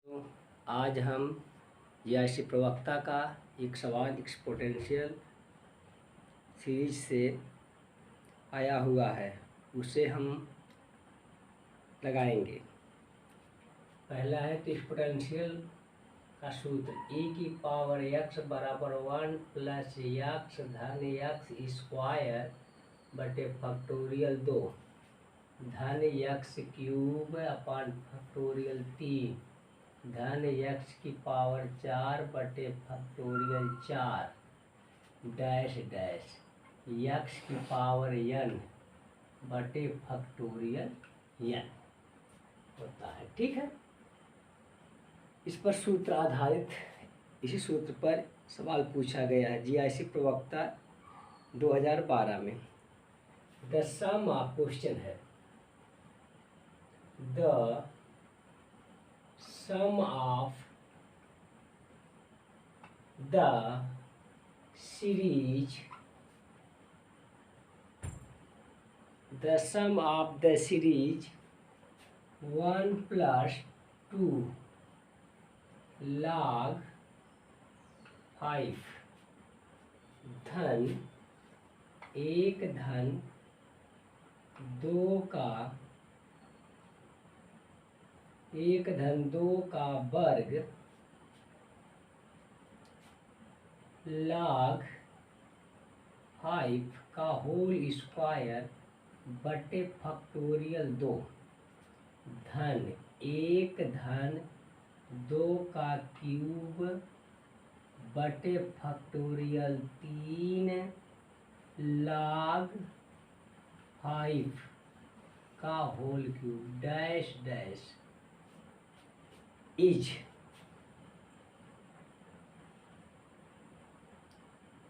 तो आज हम जीआईसी प्रवक्ता का एक सवाल एक्सपोनेंशियल सीरीज से आया हुआ है, उसे हम लगाएंगे। पहला है तो एक्सपोनेंशियल का सूत्र e की पावर x बराबर 1 प्लस x धन x स्क्वायर बटे फैक्टोरियल 2 धन x क्यूब अपान फैक्टोरियल 3 धन x की पावर 4 बटे फैक्टोरियल 4 डैश डैश x की पावर n बटे फैक्टोरियल n होता है। ठीक है, इस पर सूत्र आधारित, इसी सूत्र पर सवाल पूछा गया है जीआईसी प्रवक्ता 2012 में। द सम ऑफ क्वेश्चन है the sum of the series one plus 2 log 5 धन 1 धन 2 का वर्ग log 5 का होल स्क्वायर बटे फैक्टोरियल 2 धन 1 धन 2 का क्यूब बटे फैक्टोरियल 3 log 5 का whole cube dash dash is.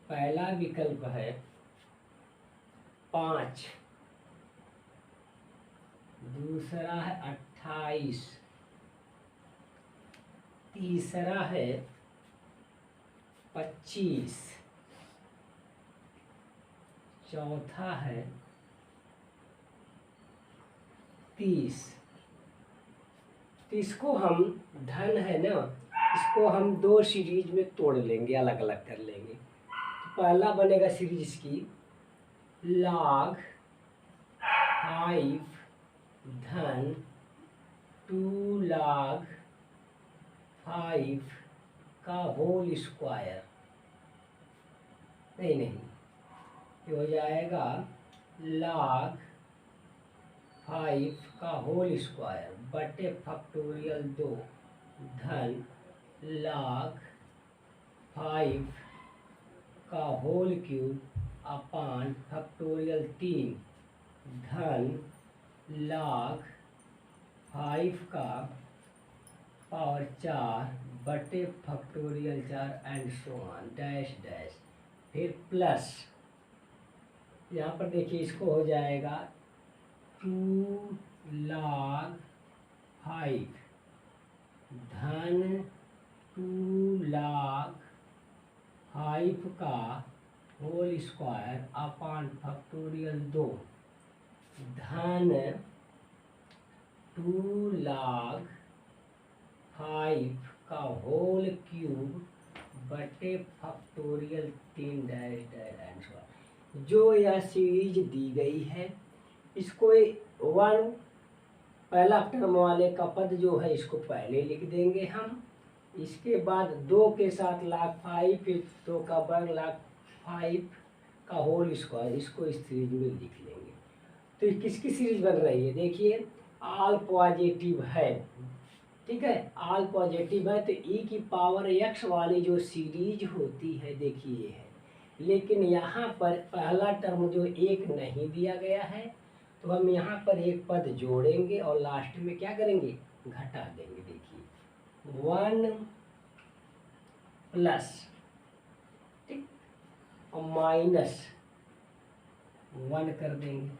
पहला विकल्प है 5, दूसरा है 28, तीसरा है 25, चौथा है 30। तो इसको हम धन है ना, इसको हम दो सीरीज में तोड़ लेंगे, अलग अलग कर लेंगे। तो पहला बनेगा सीरीज इसकी log 5 धन 2 log 5 का होल स्क्वायर, नहीं ये हो जाएगा log 5 का होल स्क्वायर बटे फैक्टोरियल 2 धन log 5 का होल क्यूब अपान फैक्टोरियल 3 धन log 5 का पावर 4 बटे factorial 4 and so on dash dash. फिर प्लस, यहाँ पर देखिए इसको हो जाएगा 2 log 5 धन 2 log 5 का होल स्क्वायर अपान फैक्टोरियल 2 धन 2 log 5 का होल क्यूब बटे factorial 3 dash dash and so on. जो यह सीरीज दी गई है इसको 1 पहला टर्म वाले का पद जो है इसको पहले लिख देंगे हम, इसके बाद 2 के साथ log 5, फिर 2 का वर्ग log 5 का होल स्क्वायर, इसको इस सीरीज में लिख लेंगे। तो किसकी सीरीज बन रही है देखिए, ऑल पॉजिटिव है। ठीक है, ऑल पॉजिटिव है तो e की पावर x वाली जो सीरीज होती है देखिए ये है, लेकिन यहाँ पर पहला टर्म जो 1 नहीं दिया गया है तो हम यहाँ पर एक पद जोड़ेंगे और लास्ट में क्या करेंगे, घटा देंगे। देखिए 1 प्लस, ठीक, और माइनस 1 कर देंगे,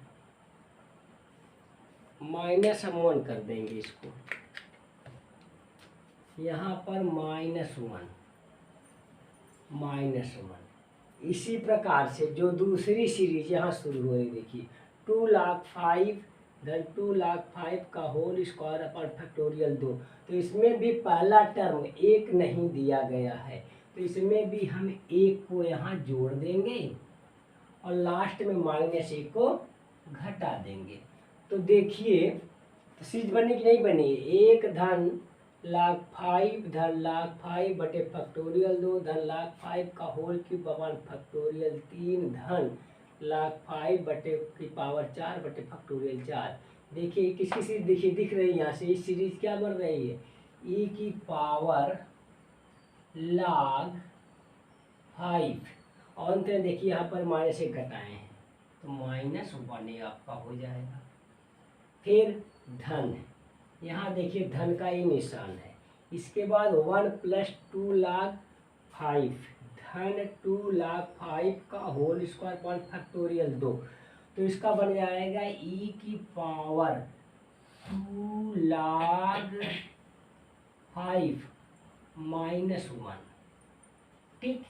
माइनस हम 1 कर देंगे इसको, यहाँ पर -1 -1। इसी प्रकार से जो दूसरी सीरीज यहाँ शुरू हो रही देखिए 2 log 5 धन 2,05,000 का होल स्क्वायर अपॉन फैक्टोरियल 2। तो इसमें भी पहला टर्म 1 नहीं दिया गया है, तो इसमें भी हम 1 को यहाँ जोड़ देंगे और लास्ट में -1 को घटा देंगे। तो देखिए तो सीरीज बनी कि नहीं बनी? 1 धन लाख 5 बटे फैक्टोरियल 2 धन लाख 5 का होल क्यूब अपॉन फैक्टोरियल 3 धन लाख 5 बटे की पावर 4 बटे फैक्टोरियल 4। देखिए किसकी सीरीज देखिए दिख रही है यहाँ से, इस सीरीज क्या बन रही है? e की पावर log 5 और अंत में देखिए यहाँ पर -1 घटाए हैं तो -1 आपका हो जाएगा। फिर धन, यहाँ देखिए धन का ही निशान है। इसके बाद 1 + 2,05,000 धन 2,05,000 का होल स्क्वायर अपॉन फैक्टोरियल 2। तो इसका बन जाएगा e की पावर 2,05,000 -1। ठीक,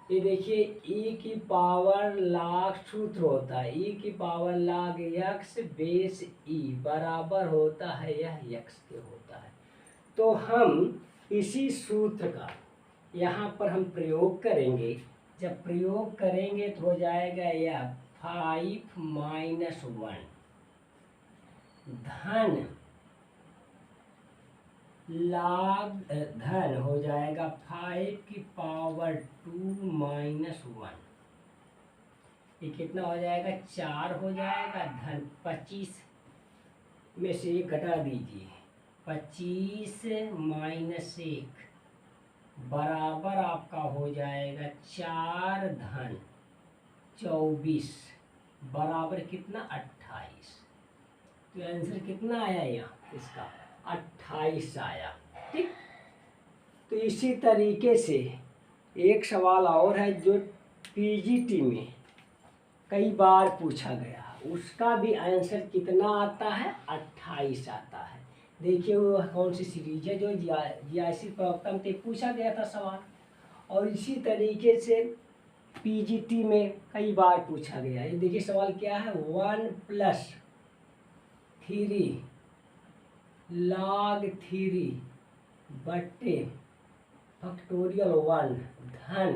ये देखिए e की पावर log सूत्र होता है e की power log x base e बराबर होता है यह x के होता है। तो हम इसी सूत्र का यहाँ पर हम प्रयोग करेंगे। जब प्रयोग करेंगे तो हो जाएगा यह 5 - 1 धन log धन हो जाएगा 5 की पावर 2 - 1। ये कितना हो जाएगा? 4 हो जाएगा। धन 25 में से 1 घटा दीजिए, 25 - 1 बराबर आपका हो जाएगा 4 धन 24 बराबर कितना? 28। तो आंसर कितना आया यहाँ इसका? 28 आया। ठीक, तो इसी तरीके से एक सवाल और है जो पीजीटी में कई बार पूछा गया, उसका भी आंसर कितना आता है? 28 आता है। देखिए वो कौन सी सीरीज है जो जीआईसी प्रवक्ता में पूछा गया था सवाल, और इसी तरीके से पीजीटी में कई बार पूछा गया। ये देखिए सवाल क्या है? 1 + 3 log 3 बटे फैक्टोरियल 1 धन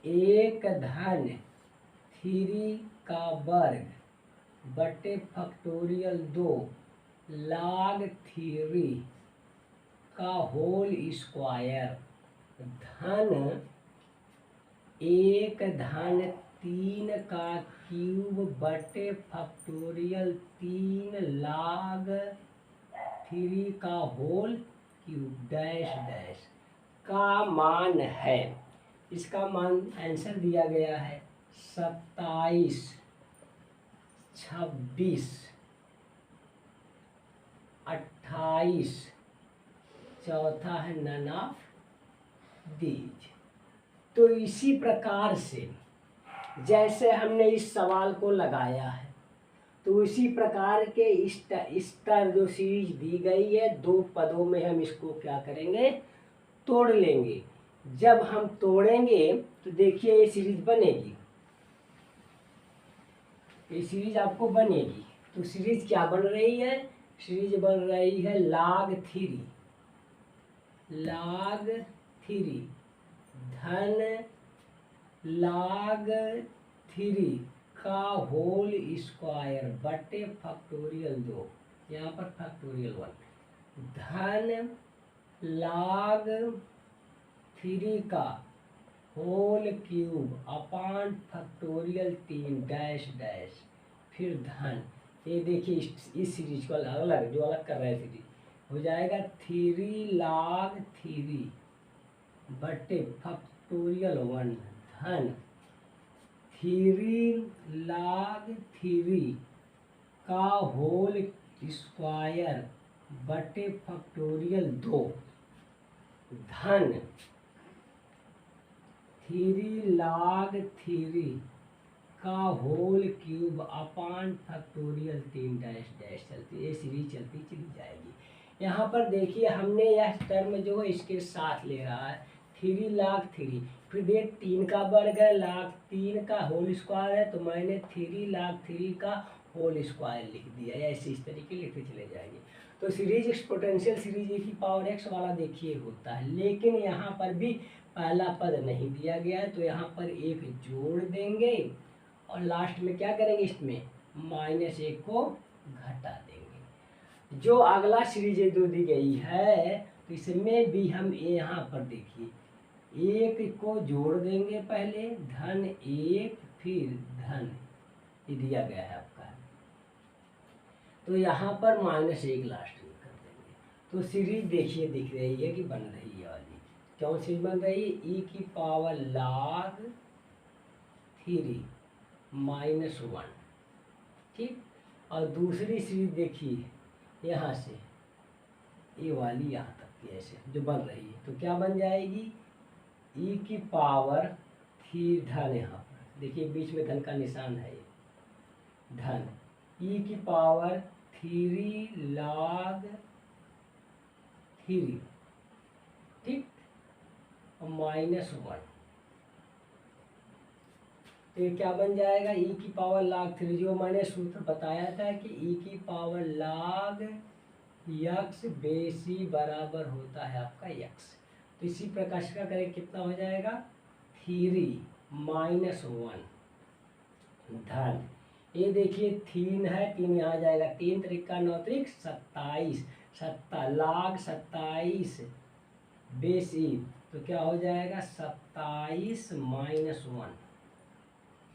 1 धन 3 का वर्ग बटे फैक्टोरियल 2 log 3 का होल स्क्वायर धन 1 धन 3 का क्यूब बटे फैक्टोरियल 3 log 3 का होल क्यूब डैश डैश का मान है। इसका मान आंसर दिया गया है 27, 26, 28, चौथा है नन ऑफ दीज। तो इसी प्रकार से जैसे हमने इस सवाल को लगाया है, तो इसी प्रकार के इस तरह जो सीरीज दी गई है 2 पदों में हम इसको क्या करेंगे? तोड़ लेंगे। जब हम तोड़ेंगे तो देखिए ये सीरीज बनेगी, ये सीरीज आपको बनेगी। तो सीरीज क्या बन रही है? सीरीज बन रही है log 3 धन log 3 का होल स्क्वायर बटे फैक्टोरियल 2, यहाँ पर फैक्टोरियल 1 धन log 3 का whole cube upon factorial 3 dash dash फिर धन। ये देखिए इस सीरीज को अलग जो अलग कर रहे हैं सीरीज हो जाएगा 3 log 3 बटे फैक्टोरियल 1 धन 3 log 3 का होल स्क्वायर बटे फैक्टोरियल 2 धन 3 log 3 का whole cube upon factorial 3 dash dash चलती है, सीरीज चलती चली जाएगी। यहाँ पर देखिए हमने यह टर्म जो है इसके साथ ले रहा है 3 log 3, फिर देख 3 का वर्ग है log 3 का होल स्क्वायर है, तो मैंने 3 log 3 का होल स्क्वायर लिख दिया, या ऐसे इस तरीके लिखते चले जाएंगे। तो सीरीज एक्सपोनेंशियल सीरीज ए की पावर एक्स वाला देखिए होता है, लेकिन यहाँ पर भी पहला पद नहीं दिया गया है, तो यहाँ पर एक जोड़ देंगे और लास्ट में क्या करेंगे, इसमें -1 को घटा देंगे। जो अगला सीरीज ए दो दी गई है, तो इसमें भी हम यहाँ पर देखिए 1 को जोड़ देंगे, पहले -1 फिर धन, ये दिया गया है आपका, तो यहाँ पर -1 लास्ट में कर देंगे। तो सीरीज देखिए दिख रही है कि बन रही है वाली, कौन सी बन रही है, e की पावर log 3 -1, ठीक। और दूसरी सीरीज देखिए यहाँ से ये वाली यहाँ तक की ऐसे जो बन रही है, तो क्या बन जाएगी, e की पावर 3 धन, यहाँ पर देखिए बीच में धन का निशान है, ये धन e की पावर 3 log 3, ठीक, और -1, तो ये क्या बन जाएगा, e की पावर log 3, जो मैंने सूत्र बताया था कि e की पावर log x बेसी बराबर होता है आपका x। तो इसी प्रकार से क्या करें, कितना हो जाएगा, 3 -1 धन, ये देखिए 3 है, 3 यहाँ जाएगा, 3 त्रिका 9 त्रिक 27, log 27 बेसी, तो क्या हो जाएगा 27 -1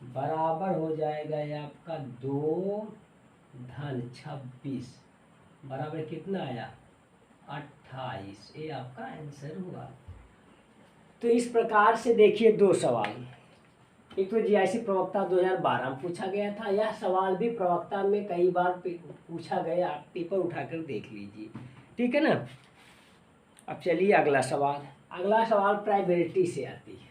बराबर हो जाएगा ये आपका 2 धन 26, बराबर कितना आया 28, ये आपका आंसर हुआ। तो इस प्रकार से देखिए दो सवाल, एक तो जीआईसी प्रवक्ता 2012 में पूछा गया था, यह सवाल भी प्रवक्ता में कई बार पूछा गया, आप पेपर उठाकर देख लीजिए, ठीक है ना। अब चलिए अगला सवाल, अगला सवाल प्रोबेबिलिटी से आती है।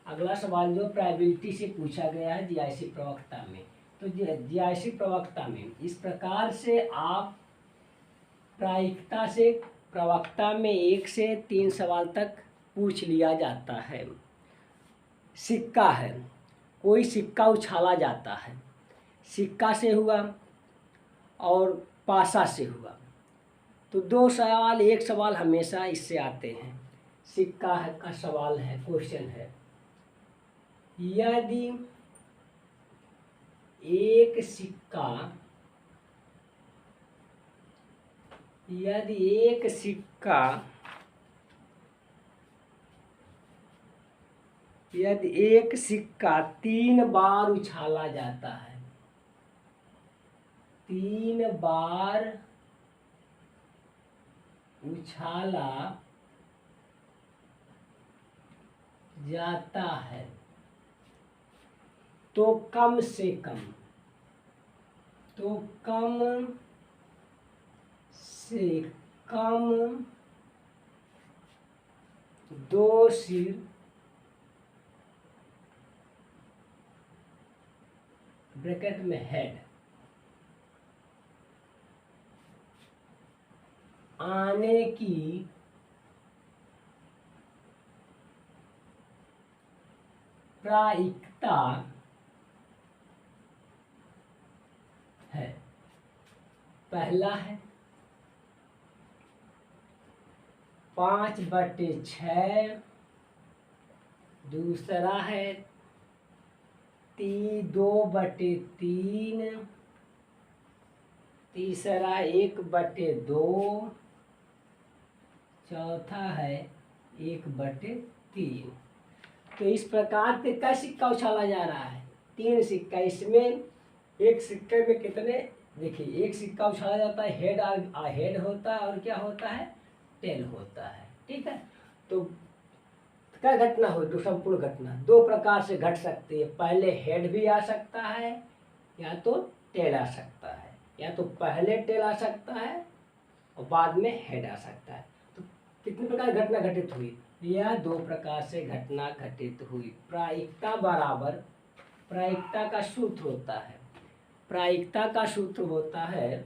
अगला सवाल जो प्रोबेबिलिटी से पूछा गया है जीआईसी प्रवक्ता में, तो जीआईसी प्रवक्ता में इस प्रकार से आप प्रायिकता से प्रवक्ता में 1 से 3 सवाल तक पूछ लिया जाता है। सिक्का है, कोई सिक्का उछाला जाता है, सिक्का से हुआ और पासा से हुआ, तो 2 सवाल, एक सवाल हमेशा इससे आते हैं। सिक्का का सवाल है, क्वेश्चन है, यदि एक सिक्का यदि एक सिक्का 3 बार उछाला जाता है, 3 बार उछाला जाता है, तो कम से कम 2 सिर ब्रैकेट में हेड आने की प्रायिकता है। पहला है 5/6, दूसरा है 2/3, तीसरा 1/2, चौथा है 1/3। तो इस प्रकार से का सिक्का उछाला जा रहा है, 3 सिक्का, इसमें एक सिक्के में कितने, देखिए एक सिक्का उछाला जाता है, हेड होता है और क्या होता है, टेल होता है, ठीक है। तो क्या घटना हो, तो संपूर्ण घटना 2 प्रकार से घट सकती है, पहले हेड भी आ सकता है या तो टेल आ सकता है, या तो पहले टेल आ सकता है और बाद में हेड आ सकता है। तो कितने प्रकार घटना घटित हुई, यह 2 प्रकार से घटना घटित हुई। प्रायिकता बराबर, प्रायिकता का सूत्र होता है,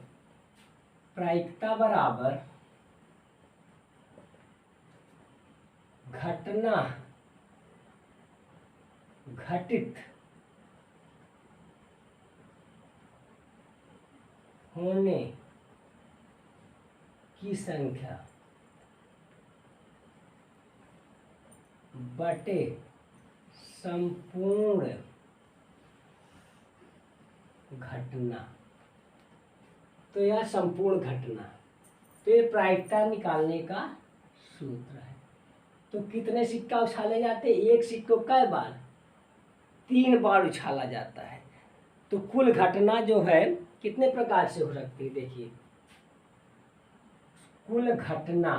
प्रायिकता बराबर घटना घटित होने की संख्या बटे संपूर्ण घटना। तो यह संपूर्ण घटना, तो ये प्रायिकता निकालने का सूत्र है। तो कितने सिक्का उछाले जाते हैं? एक सिक्को कई बार? 3 बार उछाला जाता है। तो कुल घटना जो है कितने प्रकार से हो सकती है? देखिए, कुल घटना,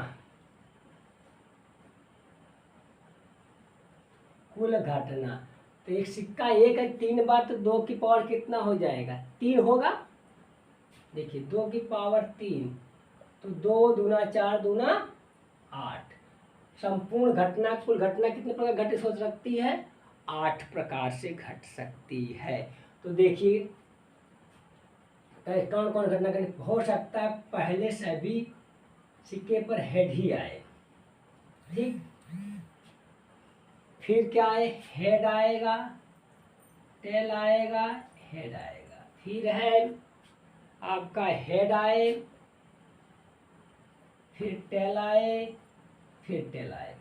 तो एक सिक्का एक है, 3 बार, तो 2 की पावर कितना हो जाएगा? 3 होगा। देखिए 2 की पावर 3, तो 2 दूना 4 दूना 8। संपूर्ण घटना, कुल घटना कितने प्रकार घटित हो सकती है? 8 प्रकार से घट सकती है। तो देखिए कौन कौन घटना घटित हो सकता है? पहले सभी सिक्के पर हेड ही आए, ठीक। फिर क्या है? हेड आएगा, टेल आएगा, हेड आएगा। फिर है आपका हेड आए, फिर टेल आए, फिर टेल आए,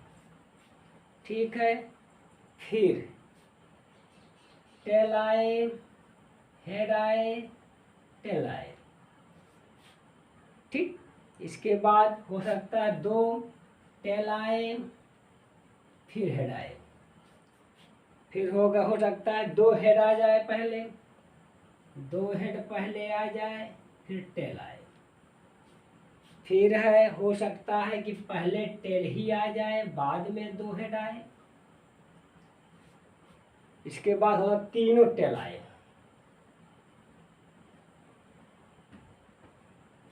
ठीक है। फिर टेल आए, हेड आए, टेल आए, ठीक। इसके बाद हो सकता है 2 टेल आए, फिर हेड आए। फिर हो सकता है 2 हेड आ जाए पहले, 2 हेड पहले आ जाए, फिर टेल आए। फिर हो सकता है कि पहले टेल ही आ जाए, बाद में 2 हेड आए। इसके बाद हो तीनों टेल आए,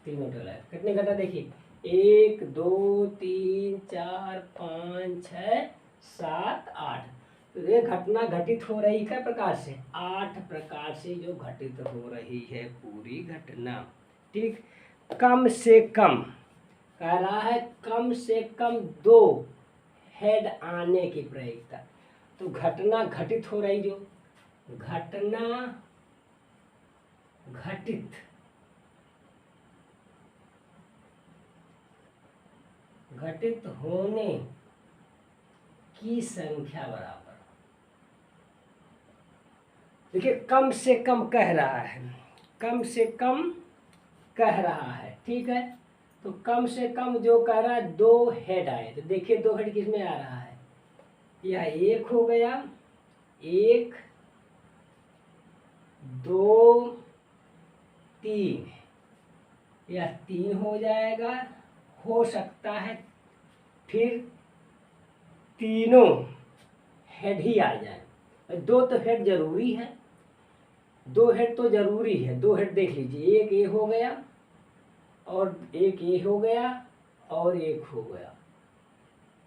तीनों टेल आए। कितने घटना? देखिए 1 2 3 4 5 6 7 8। तो ये घटना घटित हो रही क्या प्रकार से? 8 प्रकार से जो घटित हो रही है पूरी घटना, ठीक। कम से कम कह रहा है, कम से कम 2 हेड आने की प्रायिकता। तो घटना घटित हो रही, जो घटना घटित होने की संख्या बराबर, देखिए कम से कम कह रहा है, कम से कम कह रहा है, ठीक है। तो कम से कम जो कह रहा है 2 हेड आए, तो देखिए 2 हेड किसमें आ रहा है? यह 1 हो गया, 1 2 3, यह 3 हो जाएगा। हो सकता है फिर तीनों हेड ही आ जाए। 2 तो हेड जरूरी है, 2 हेड तो जरूरी है। 2 हेड देख लीजिए, एक ये हो गया, और एक ये हो गया, और एक हो गया।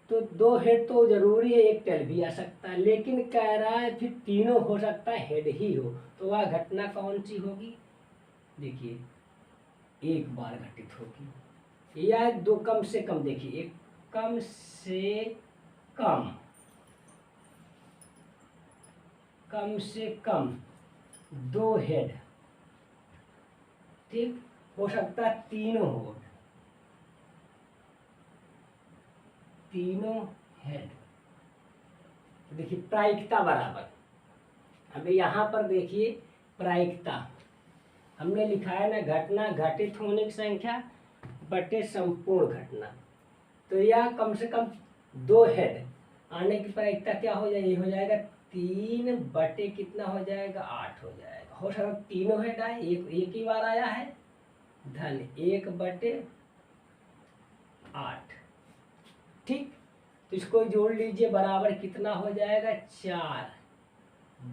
तो 2 हेड तो जरूरी है, एक टेल भी आ सकता है, लेकिन कह रहा है फिर तीनों हो सकता है हेड ही हो। तो वह घटना कौन सी होगी? देखिए 1 बार घटित होगी, या 2 कम से कम। देखिए एक कम से कम, कम से कम 2 हेड, ठीक। हो सकता है तीनों हो, तीनों हेड। तो देखिए प्रायिकता बराबर, अभी यहाँ पर देखिए प्रायिकता हमने लिखा है ना, घटना घटित होने की संख्या बटे संपूर्ण घटना। तो यह कम से कम 2 हेड आने की प्रायिकता क्या हो जाएगी? हो जाएगा 3 बटे कितना हो जाएगा? 8 हो जाएगा। हो सकता तीनों हेड आए, एक ही बार आया है, धन 1 बटे 8, ठीक। तो इसको जोड़ लीजिए, बराबर कितना हो जाएगा? 4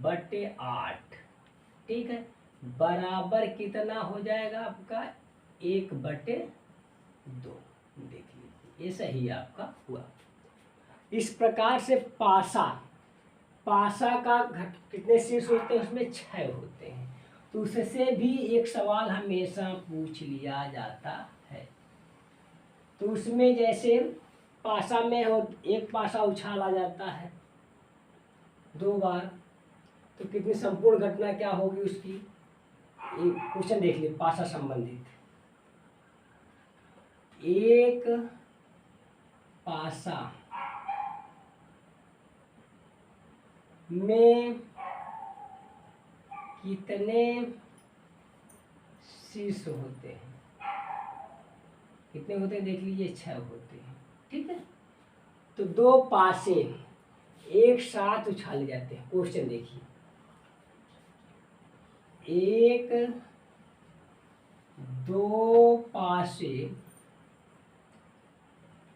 बटे 8, ठीक है। बराबर कितना हो जाएगा आपका? 1 बटे 2। देख लीजिए ये सही आपका हुआ। इस प्रकार से पासा का कितने शीर्ष होते हैं? उसमें 6 होते हैं। तो उससे भी एक सवाल हमेशा पूछ लिया जाता है। तो उसमें जैसे पासा में हो, एक पासा उछाला जाता है 2 बार, तो कितनी संपूर्ण घटना क्या होगी उसकी? एक क्वेश्चन देख लीजिए पासा संबंधित। एक पासा में कितने शीर्ष होते हैं? कितने होते हैं देख लीजिए, 6 होते हैं। ठीक है, तो दो पासे एक साथ उछाले जाते हैं। क्वेश्चन देखिए, एक दो पासे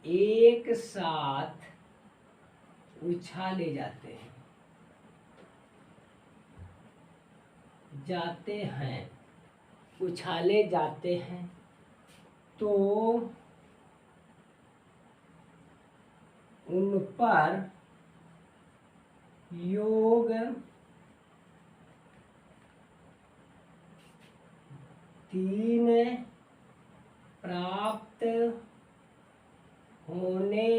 एक साथ उछाले जाते हैं उछाले जाते हैं, तो उन पर योग 3 प्राप्त होने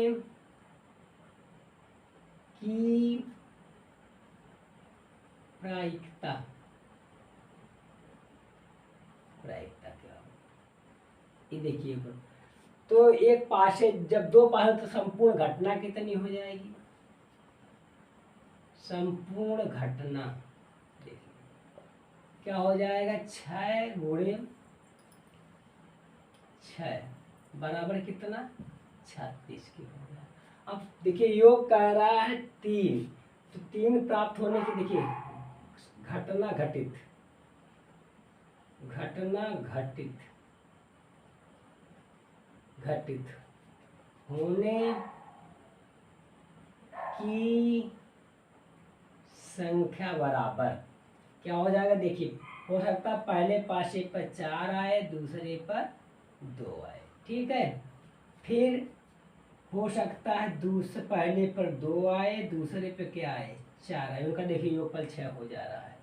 की प्रायिकता क्या हो? ये देखिए, तो एक पासे जब दो पासे तो संपूर्ण घटना कितनी हो जाएगी? संपूर्ण घटना देखिए क्या हो जाएगा, 6 गुणे 6 बराबर कितना, 36 की हो गया। अब देखिए योग कह रहा है 3, तो 3 प्राप्त होने की देखिए घटना घटित होने की संख्या बराबर क्या हो जाएगा? देखिए हो सकता है पहले पासे पर 4 आए, दूसरे पर 2 आए। ठीक है, फिर हो सकता है दूसरे पहले पर 2 आए, दूसरे पे क्या आए, 4 आए। उनका देखिए योगफल 6 हो जा रहा है।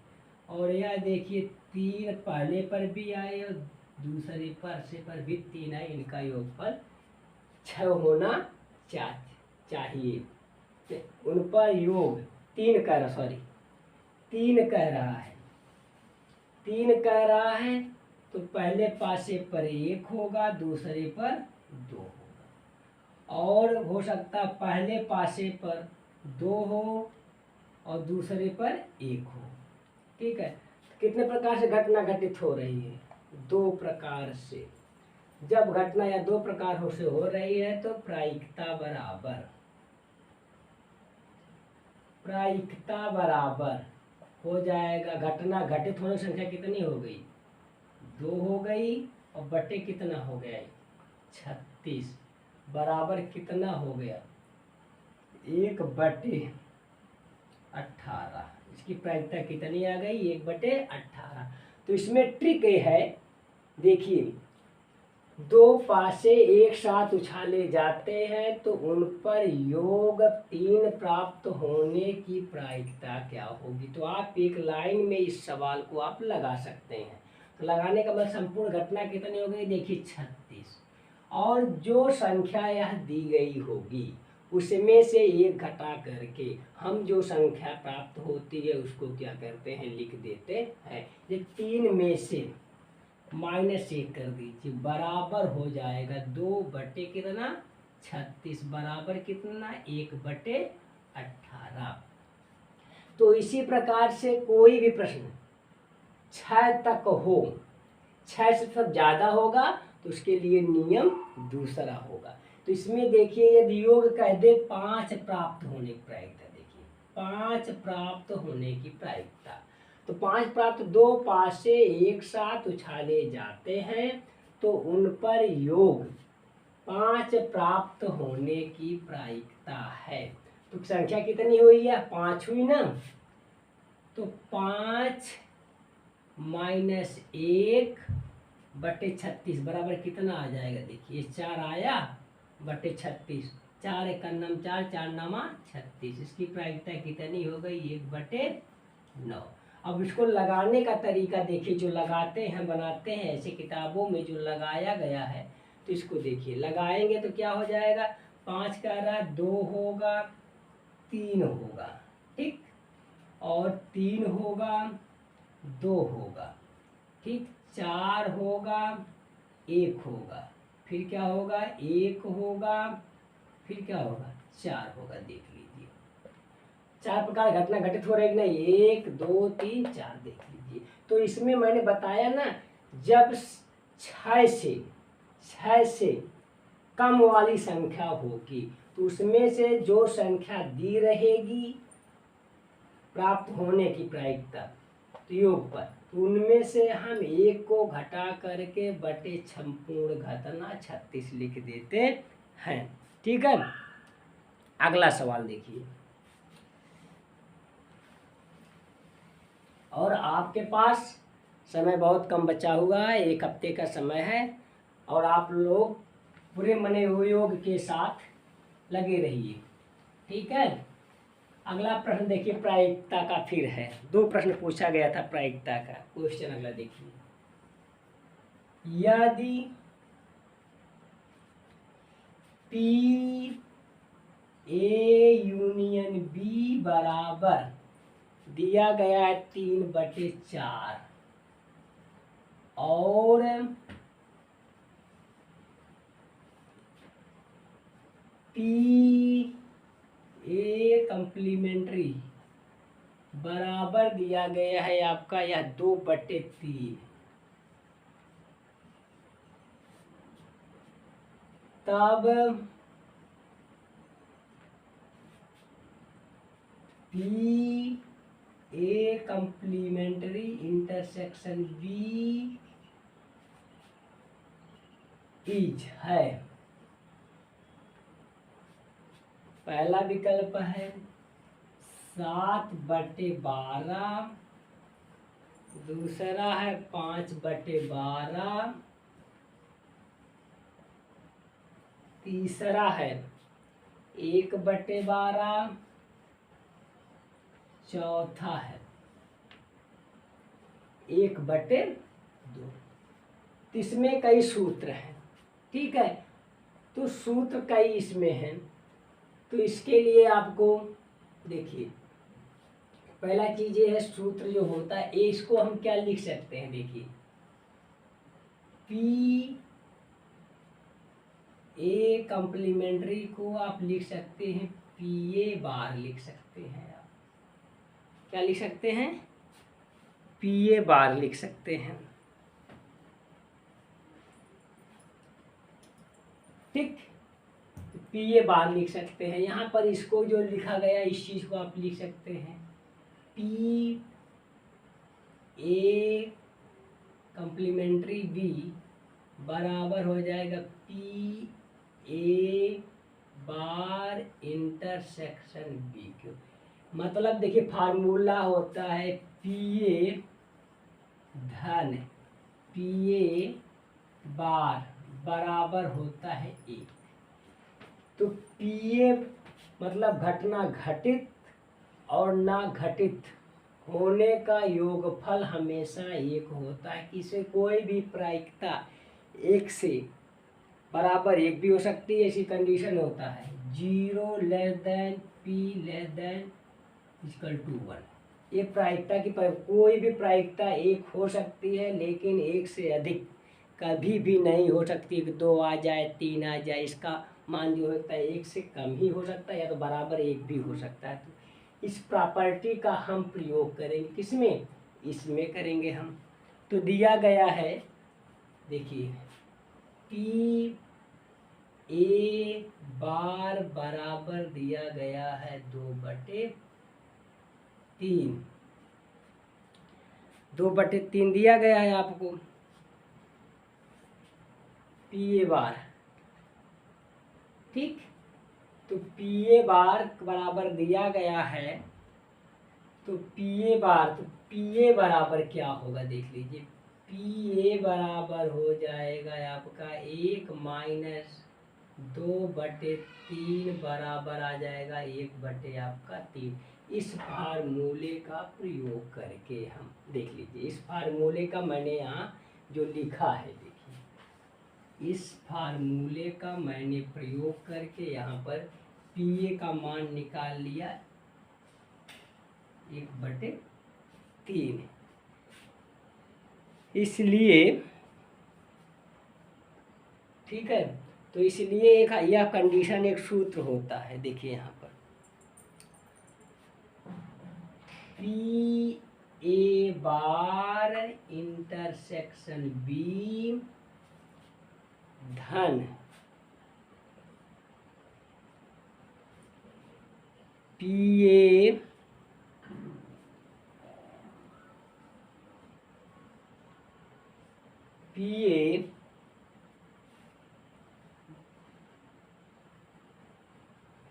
और यह देखिए 3 पहले पर भी आए और दूसरे पर भी 3 आए, इनका योगफल 6 होना चाहिए। उन पर योग 3 कह रहा है, तो पहले पासे पर 1 होगा, दूसरे पर 2 होगा। और हो सकता पहले पासे पर 2 हो और दूसरे पर 1 हो। ठीक है, कितने प्रकार से घटना घटित हो रही है? 2 प्रकार से। जब घटना या 2 प्रकार से हो रही है तो प्रायिकता बराबर हो जाएगा। घटना घटित होने की संख्या कितनी हो गई? 2 हो गई, और बटे कितना हो गया? 36 बराबर कितना हो गया? 1/18। इसकी प्रायिकता कितनी आ गई? 1/18। तो इसमें ट्रिक ये है, देखिए 2 पासे एक साथ उछाले जाते हैं तो उन पर योग 3 प्राप्त होने की प्रायिकता क्या होगी? तो आप एक लाइन में इस सवाल को आप लगा सकते हैं। तो लगाने का मतलब संपूर्ण घटना कितनी हो गई? देखिए 36, और जो संख्या यह दी गई होगी उसमें से एक घटा करके हम जो संख्या प्राप्त होती है उसको क्या करते हैं, लिख देते हैं। ये 3 में से -1 कर दीजिए, बराबर हो जाएगा 2 बटे कितना, 36 बराबर कितना, 1/18। तो इसी प्रकार से कोई भी प्रश्न 6 तक हो, 6 से सब ज्यादा होगा तो उसके लिए नियम दूसरा होगा। तो इसमें देखिए यदि योग कह दे 5 प्राप्त होने की प्रायिकता, देखिए 5 प्राप्त होने की प्रायिकता, तो 5 प्राप्त 2 पासे एक साथ उछाले जाते हैं तो उन पर योग 5 प्राप्त होने की प्रायिकता है। तो संख्या कितनी हुई है? 5 हुई ना, तो 5 - 1/36 बराबर कितना आ जाएगा? देखिए 4 आया बटे 36, 4 एकन्नम 4, 4 नामा 36। इसकी प्रायिकता कितनी हो गई? 1/9। अब इसको लगाने का तरीका देखिए, जो लगाते हैं बनाते हैं ऐसे किताबों में जो लगाया गया है, तो इसको देखिए लगाएंगे तो क्या हो जाएगा? 5 कह रहा है 2 होगा, 3 होगा, ठीक, और 3 होगा, 2 होगा, ठीक, 4 होगा, 1 होगा, फिर क्या होगा, 1 होगा, फिर क्या होगा, 4 होगा। देख लीजिए 4 प्रकार घटना घटित हो रही है नहीं, 1 2 3 4, देख लीजिए। तो इसमें मैंने बताया ना, जब 6 से कम वाली संख्या होगी तो उसमें से जो संख्या दी रहेगी प्राप्त होने की प्रायिकता तो योग पर, तो उनमें से हम 1 को घटा करके बटे संपूर्ण घटना 36 लिख देते हैं। ठीक है, अगला सवाल देखिए। और आपके पास समय बहुत कम बचा हुआ है, 1 हफ्ते का समय है, और आप लोग पूरे मने योग के साथ लगे रहिए। ठीक है, अगला प्रश्न देखिए, प्रायिकता का फिर है। 2 प्रश्न पूछा गया था प्रायिकता का। क्वेश्चन अगला देखिए, यदि P A यूनियन B बराबर दिया गया है 3/4 और P A कंप्लीमेंट्री बराबर दिया गया है आपका यह 2/3, तब P A complementary intersection B is है। पहला विकल्प है 7/12, दूसरा है 5/12, तीसरा है 1/12, चौथा है 1/2। इसमें कई सूत्र हैं। ठीक है, तो सूत्र कई इसमें हैं, तो इसके लिए आपको देखिए, पहला चीज ये है, सूत्र जो होता है इसको हम क्या लिख सकते हैं, देखिए P A कंप्लीमेंट्री को आप लिख सकते हैं PA बार लिख सकते हैं। आप क्या लिख सकते हैं, PA बार लिख सकते हैं। ठीक, PA बार लिख सकते हैं। यहाँ पर इसको जो लिखा गया इस चीज को आप लिख सकते हैं P A कंप्लीमेंट्री B बराबर हो जाएगा P A bar intersection B क्यों, मतलब देखिए फार्मूला होता है PA धन PA बार बराबर होता है 1। तो PA मतलब घटना घटित और ना घटित होने का योगफल हमेशा 1 होता है। किसी कोई भी प्रायिकता 1 से बराबर 1 भी हो सकती है, ऐसी कंडीशन होता है 0 less than P less than equal to 1। ये प्रायिकता की कोई भी प्रायिकता 1 हो सकती है, लेकिन 1 से अधिक कभी भी नहीं हो सकती कि 2 आ जाए 3 आ जाए। इसका मान जो होता है 1 से कम ही हो सकता है, या तो बराबर 1 भी हो सकता है। तो इस प्रॉपर्टी का हम प्रयोग करेंगे, किसमें, इसमें करेंगे हम। तो दिया गया है, देखिए P A बार बराबर दिया गया है 2/3, 2/3 दिया गया है आपको PA बार। ठीक, तो PA बार बराबर दिया गया है, तो PA बार, तो PA बराबर क्या होगा देख लीजिए, PA बराबर हो जाएगा आपका 1 माइनस 2/3 बराबर आ जाएगा 1/3। इस फार्मूले का प्रयोग करके हम देख लीजिए, इस फार्मूले का मैंने यहाँ जो लिखा है, देखिए इस फार्मूले का मैंने प्रयोग करके यहाँ पर PA का मान निकाल लिया 1/3। इसलिए ठीक है, तो इसलिए एक यह कंडीशन एक सूत्र होता है, देखिए यहाँ पर P A bar intersection B धन पी ए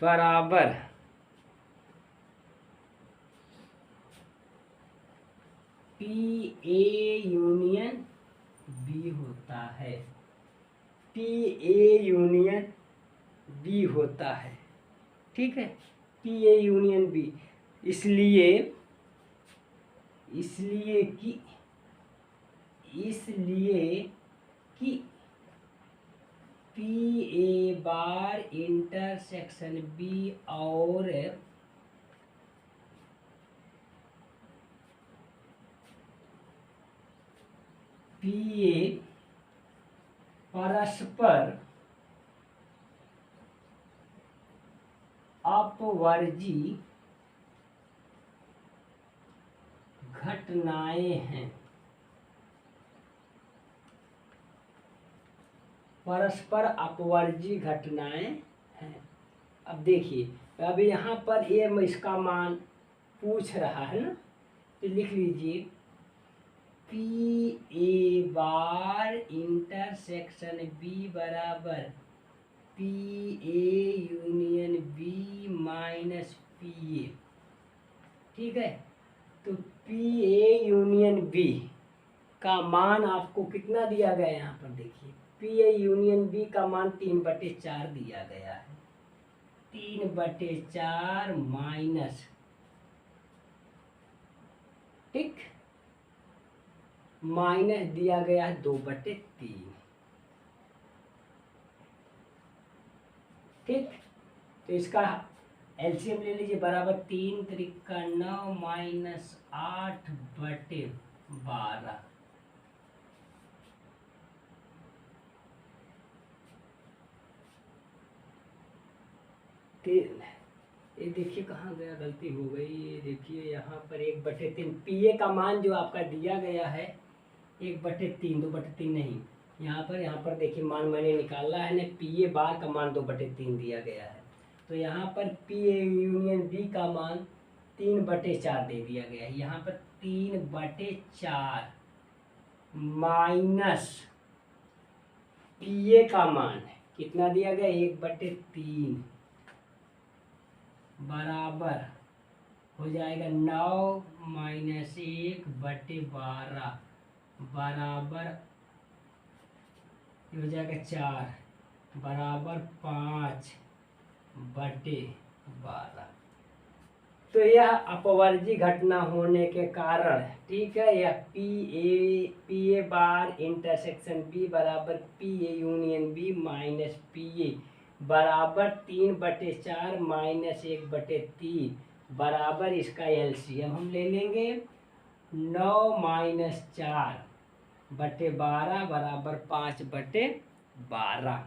बराबर पी ए यूनियन बी होता है, पी ए यूनियन बी होता है, ठीक है, पी ए यूनियन बी। इसलिए कि P A bar intersection B और पी ए परस्पर अपवर्जी घटनाएं हैं, परस्पर अपवर्जी घटनाएं हैं। अब देखिए, अब यहाँ पर ये इसका मान पूछ रहा है ना, तो लिख लीजिए P A bar intersection B बराबर P A union B minus P A, ठीक है। तो पी ए यूनियन बी का मान आपको कितना दिया गया है, यहाँ पर देखिए पी ए यूनियन बी का मान 3/4 दिया गया है, 3/4 माइनस, ठीक, माइनस दिया गया है 2/3, ठीक। तो इसका एलसीएम ले लीजिए, बराबर 3 त्रिका 9 माइनस 8/12, ये देखिए कहाँ गया, गलती हो गई, ये देखिए यहाँ पर 1/3 पी ए का मान जो आपका दिया गया है 1/3, 2/3 नहीं, यहाँ पर देखिए मान मैंने निकाला है ना, पी ए बार का मान 2/3 दिया गया है, तो यहाँ पर पी ए यूनियन बी का मान 3/4 दे दिया गया है, यहाँ पर 3/4 माइनस पी ए का मान कितना दिया गया 1/3 बराबर हो जाएगा 9 माइनस 1/12 बराबर ये हो जाएगा 4 बराबर 5/12। तो यह अपवर्जी घटना होने के कारण, ठीक है, यह P A bar intersection B बराबर P A union B minus P A बराबर 3/4 माइनस 1/3 बराबर इसका एलसीएम हम ले लेंगे 9 माइनस 4/12 बराबर 5/12।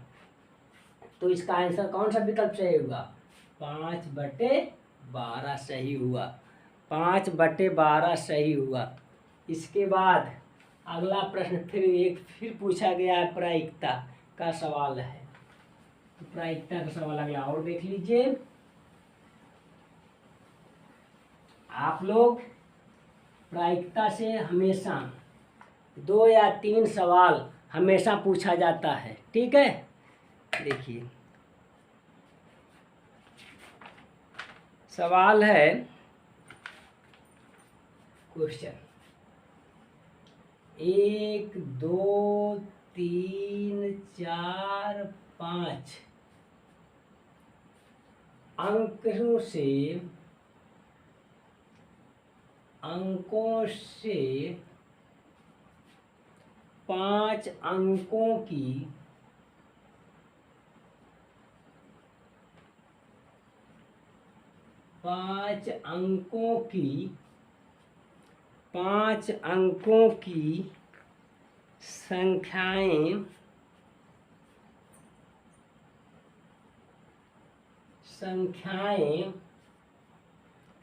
तो इसका आंसर कौन सा विकल्प सही होगा, 5/12 सही हुआ, 5/12 सही हुआ। इसके बाद अगला प्रश्न फिर पूछा गया है, प्रायिकता का सवाल है, तो प्रायिकता का सवाल अगला और देख लीजिए। आप लोग प्रायिकता से हमेशा 2 या 3 सवाल हमेशा पूछा जाता है, ठीक है। देखिए सवाल है, क्वेश्चन 1 2 3 4 5 अंकों से 5 अंकों की 5 अंकों की संख्याएं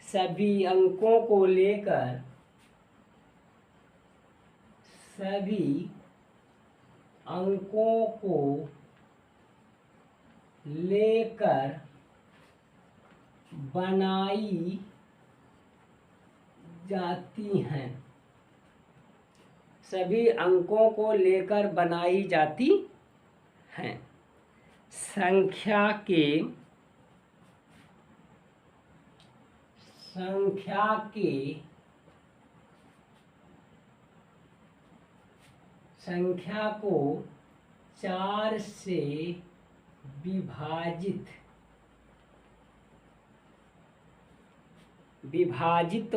सभी अंकों को लेकर बनाई जाती हैं। सभी अंकों को लेकर बनाई जाती हैं। संख्या को 4 से विभाजित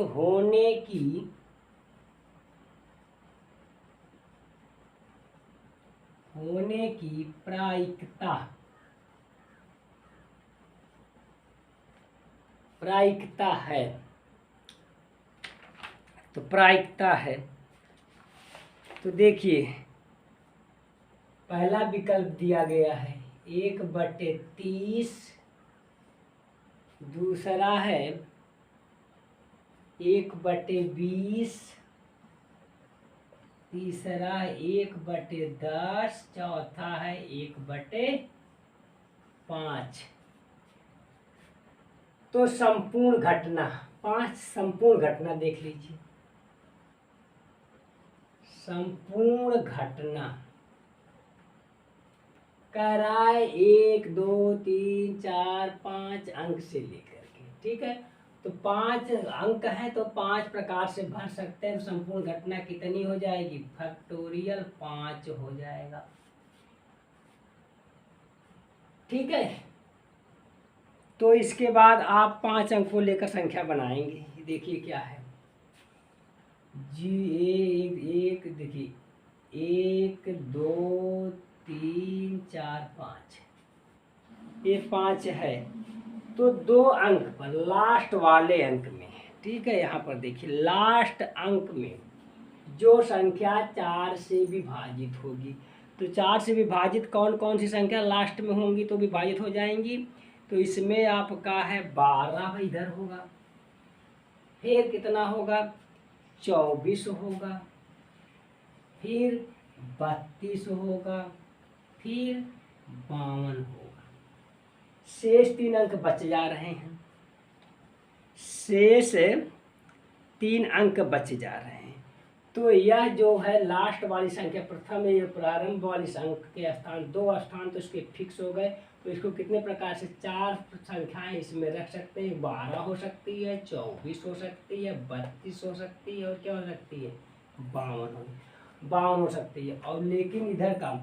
होने की प्रायिकता है। तो प्रायिकता है तो देखिए पहला विकल्प दिया गया है 1/30, दूसरा है 1/20, तीसरा है 1/10, चौथा है 1/5। तो संपूर्ण घटना 5 संपूर्ण घटना देख लीजिए। संपूर्ण घटना कह रहा है 1 2 3 4 5 अंक से लेकर के, ठीक है। तो 5 अंक है तो 5 प्रकार से भर सकते हैं। संपूर्ण घटना कितनी हो जाएगी? फैक्टोरियल 5 हो जाएगा, ठीक है। तो इसके बाद आप 5 अंक को लेकर संख्या बनाएंगे। देखिए क्या है जी, एक देखिए 1 2 3 4 5, ये 5 है। तो 2 अंक पर लास्ट वाले अंक में, ठीक है, यहाँ पर देखिए लास्ट अंक में जो संख्या 4 से विभाजित होगी, तो 4 से विभाजित कौन कौन सी संख्या लास्ट में होंगी तो विभाजित हो जाएंगी। तो इसमें आपका है 12 इधर होगा, फिर कितना होगा 24 होगा, फिर 32 होगा, फिर 52 होगा। शेष 3 अंक बच जा रहे हैं, शेष 3 अंक बच जा रहे हैं। तो यह जो है लास्ट वाली संख्या, प्रथम ये प्रारंभ वाली संख्या के स्थान 2 स्थान तो इसके फिक्स हो गए। तो इसको कितने प्रकार से 4 संख्याएं इसमें रख सकते हैं। 12 हो सकती है, 24 हो सकती है, 32 हो सकती है और क्या हो सकती है 52 हो सकती है। और लेकिन इधर का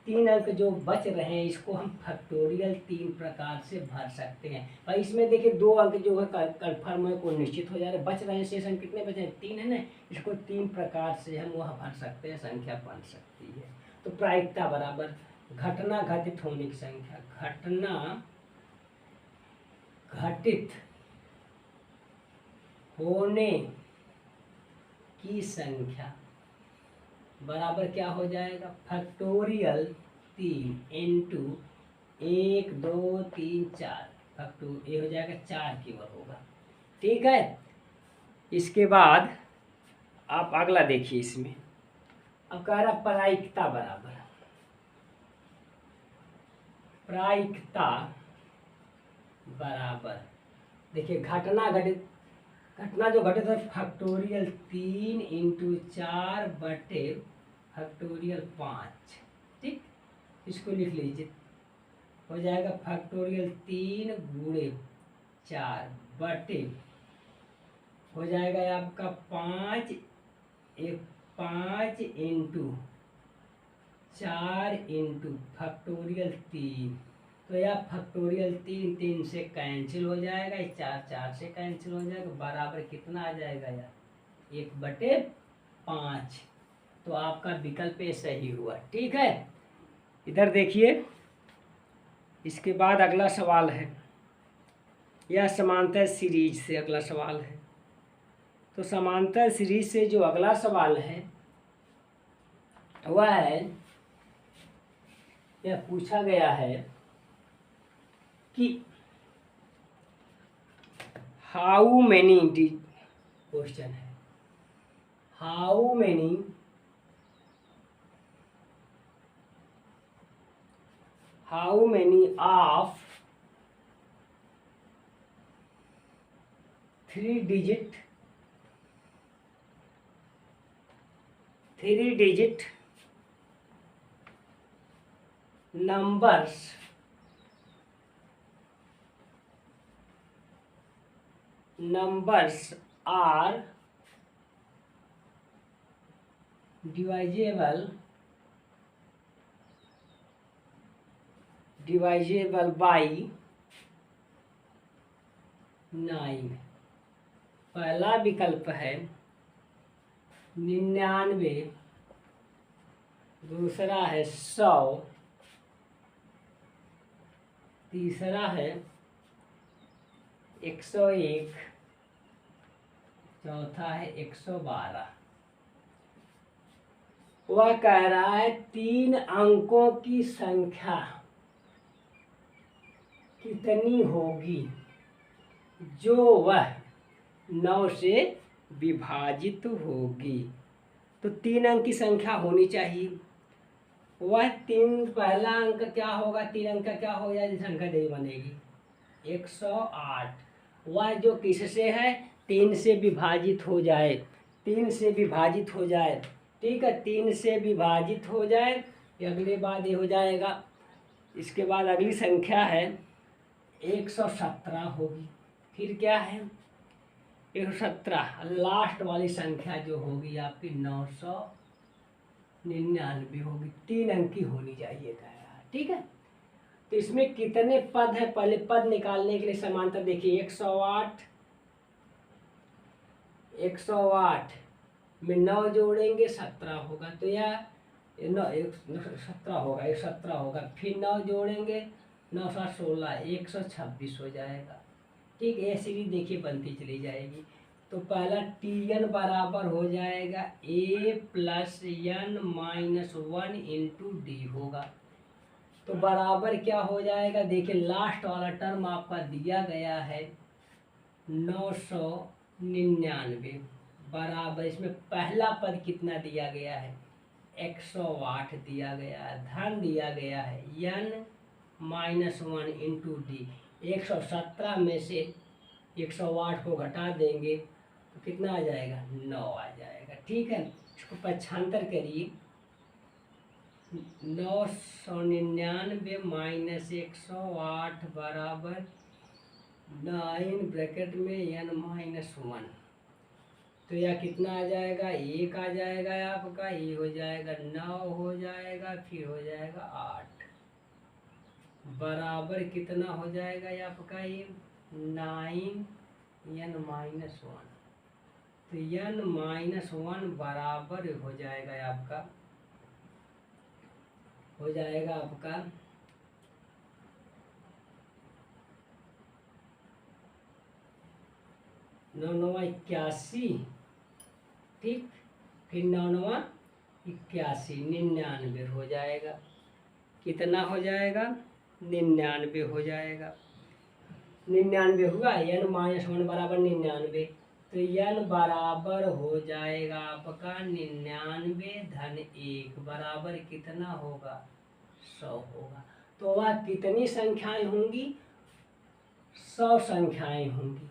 3 अंक जो बच रहे हैं इसको हम फैक्टोरियल 3 प्रकार से भर सकते हैं। और इसमें देखिए 2 अंक जो है कन्फर्म है, को निश्चित हो जा रहे हैं, बच रहे हैं शेष अंक कितने बचे हैं 3 है ना। इसको 3 प्रकार से हम वह भर सकते हैं, संख्या बन सकती है। तो प्रायिकता बराबर घटना घटित होने की संख्या, घटना घटित होने की संख्या बराबर क्या हो जाएगा फैक्टोरियल 3 इंटू 1 2 3 4 फैक्टोरियल ये हो जाएगा 4 केवल होगा, ठीक है। इसके बाद आप अगला देखिए, इसमें अब कह रहा प्रायिकता बराबर देखिए घटना जो घटित है फैक्टोरियल 3 इंटू 4 बटे फैक्टोरियल 5, ठीक। इसको लिख लीजिए, हो जाएगा फैक्टोरियल 3 गुणे 4 बटे हो जाएगा आपका 5 इंटू 4 इंटू फैक्टोरियल 3। तो यह फैक्टोरियल 3 से कैंसिल हो जाएगा, 4 से कैंसिल हो जाएगा, बराबर कितना आ जाएगा यार 1/5। तो आपका विकल्प ये सही हुआ, ठीक है। इधर देखिए, इसके बाद अगला सवाल है, यह समांतर सीरीज से अगला सवाल है। तो समांतर सीरीज से जो अगला सवाल है वह है, यह पूछा गया है कि हाउ मैनी, क्वेश्चन है how many of 3 digit numbers are divisible by 9। पहला विकल्प है 99, दूसरा है 100, तीसरा है 101, चौथा है 112। वह कह रहा है 3 अंकों की संख्या कितनी होगी जो वह 9 से विभाजित होगी। तो 3 अंक की संख्या होनी चाहिए। वह 3, पहला अंक क्या होगा, 3 अंक का क्या हो जाए, संख्या नहीं बनेगी 108। वह जो किससे है, 3 से विभाजित हो जाए, 3 से विभाजित हो जाए, ठीक है, 3 से विभाजित हो जाए। अगले बात ये हो जाएगा। इसके बाद अगली संख्या है 117 होगी। फिर क्या है 117, लास्ट वाली संख्या जो होगी आपकी 999 होगी। 3 अंक की होनी चाहिए था यार, ठीक है। तो इसमें कितने पद है, पहले पद निकालने के लिए समांतर देखिए 108 में 9 जोड़ेंगे 17 होगा, तो यह 17 होगा, 17 होगा। फिर 9 जोड़ेंगे 9 7 16, 126 हो जाएगा, ठीक है। ऐसे ही देखिए बनती चली जाएगी। तो पहला Tn बराबर हो जाएगा A + n - 1 इंटू डी होगा। तो बराबर क्या हो जाएगा, देखिए लास्ट वाला टर्म आपका दिया गया है 999 बराबर, इसमें पहला पद कितना दिया गया है 108 दिया गया है, धन दिया गया है n - 1 इंटू डी। 117 में से 108 को घटा देंगे तो कितना आ जाएगा 9 आ जाएगा, ठीक है। इसको पक्षांतर करिए 999 - 108 बराबर 9 ब्रैकेट में n - 1, तो यह कितना आ जाएगा 1 आ जाएगा आपका, ये हो जाएगा 9 हो जाएगा, फिर हो जाएगा 8 बराबर कितना हो जाएगा ये आपका ये 9 n - 1। तो n - 1 बराबर हो जाएगा आपका 9 9 81, ठीक। फिर 9 9 81, 99 हो जाएगा। कितना हो जाएगा 99 हो जाएगा। 99 हुआ, n - 1 बराबर 99, तो n बराबर हो जाएगा आपका 99 धन 1 बराबर कितना होगा 100 होगा। तो वह कितनी संख्याएं होंगी 100 संख्याएं होंगी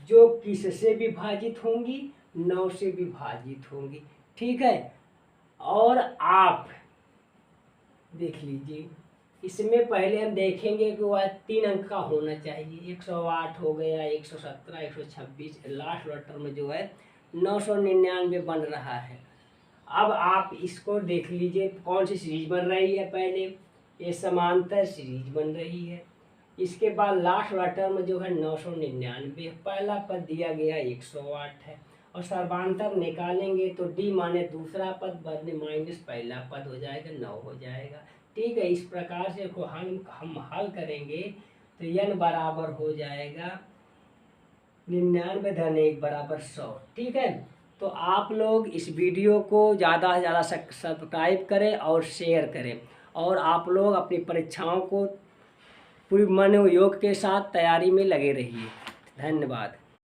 जो किससे विभाजित होंगी 9 से विभाजित होंगी, ठीक है। और आप देख लीजिए, इसमें पहले हम देखेंगे कि वह 3 अंक का होना चाहिए। 108 हो गया, 117, 126, लास्ट वाला टर्म जो है 999 बन रहा है। अब आप इसको देख लीजिए कौन सी सीरीज बन रही है। पहले ये समांतर सीरीज बन रही है, इसके बाद लास्ट वाला टर्म जो है 999, पहला पद दिया गया 108 है, और सर्वांतर निकालेंगे तो डी माने दूसरा पद बदले माइनस पहला पद हो जाएगा 9 हो जाएगा, ठीक है। इस प्रकार से को हम हल करेंगे तो n बराबर हो जाएगा 99 धन 1 बराबर 100, ठीक है। तो आप लोग इस वीडियो को ज़्यादा से ज़्यादा सब्सक्राइब करें और शेयर करें, और आप लोग अपनी परीक्षाओं को पूरी मनोयोग के साथ तैयारी में लगे रहिए। धन्यवाद।